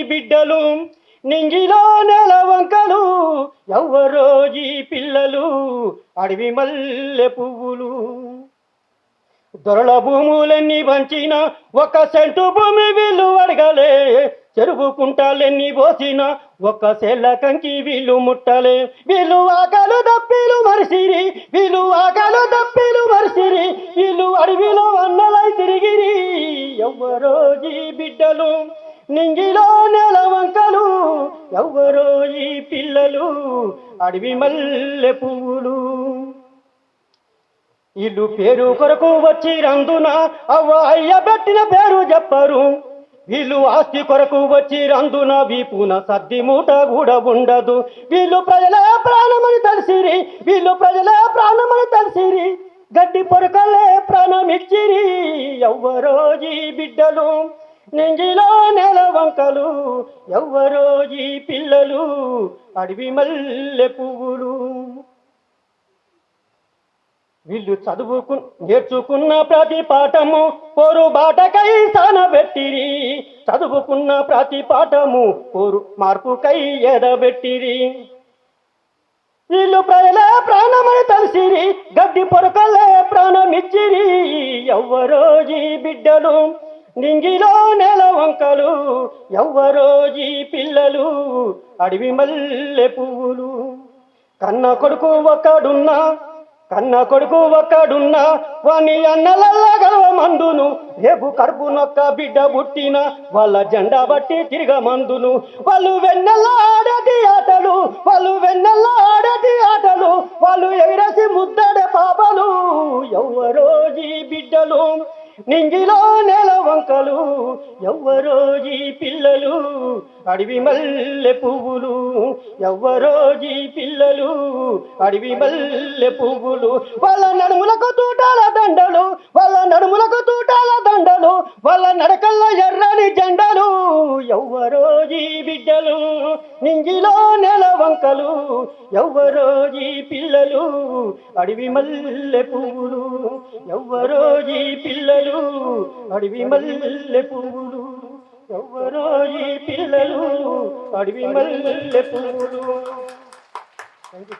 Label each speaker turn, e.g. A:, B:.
A: బిడ్డలు నింగిలో నెల వంకలు ఎవ్వరో ఈ పిల్లలు అడవి మల్లె పువ్వులు దొరల భూములెన్ని వంచిన ఒక సెంటు భూమి వీళ్ళు అడగలే చెరువు కుంటాలెన్ని పోసిన ఒక్క సెల్ల కంకి వీళ్ళు ముట్టలే వీళ్ళు ఆకలు దప్పిలు మరిసిరి వీళ్ళు ఆకలు దప్పిలు మరిసిరి వీళ్ళు అడవిలో అన్నలై తిరిగిరి ఎవ్వరో ఈ బిడ్డలు నింగిలో నెల వంకలు ఎవ్వరో ఈ పిల్లలు అడవి మల్లె పువ్వులు ఇల్లు పేరు కొరకు వచ్చి రందున అవ్వ అయ్య పెట్టిన పేరు చెప్పరు వీళ్ళు ఆస్తి కొరకు వచ్చి రందున వీపున సద్ది మూట కూడా ఉండదు వీళ్ళు ప్రజలే ప్రాణమని తెలిసిరి వీళ్ళు ప్రజలే ప్రాణమని తెలిసిరి గడ్డి పొరకలే ప్రాణమిచ్చిరి ఎవ్వరో ఈ బిడ్డలు నింగిలో నెల వంకలు ఎవ్వరో ఈ పిల్లలు అడవి మల్లె పువ్వులు వీళ్ళు నేర్చుకున్న ప్రతి పాఠము పోరు బాటకై సానబెట్టిరి చదువుకున్న ప్రతి పాఠము పోరు మార్పుకై ఎదబెట్టిరి వీళ్ళు ప్రజలే ప్రాణమని తెలిసిరి గడ్డి పొరకలే ప్రాణమిచ్చిరి ఎవ్వరో ఈ బిడ్డలు నింగిలో నెల వంకలు ఎవ్వరో ఈ పిల్లలు అడవి మల్లె పువ్వులు కన్న కొడుకు ఒక్కడున్నా వాని అన్నలల్లా గలవ మందును రేపు కడుపు నొక్క బిడ్డ పుట్టిన వాళ్ళ జెండా బట్టి తిరగ మందును వాళ్ళు వెన్నెల్లా ఆడేటి ఆటలు వాళ్ళు ఎగిరేసి ముద్దడే పాపలు ఎవ్వరో ఈ బిడ్డలు నింగిలో నెల వంకలు ఎవ్వరో ఈ పిల్లలు అడవి మల్లె పువ్వులు ఎవ్వరో ఈ పిల్లలు అడవి మల్లె పువ్వులు వాళ్ళ నడుములకు తూటాల దండలు వాళ్ళ నడకల్ల ఎర్రని జెండలు ఎవ్వరో ఈ బిడ్డలు నింగిలో నెల వంకలు ఎవ్వరో ఈ పిల్లలు అడవి మల్లె పువ్వులు ఎవ్వరో ఈ పిల్లలు అడవి మల్లె పువ్వులు ఎవ్వరో ఈ పిల్లలు అడవి మల్లె పువ్వులు. Thank you.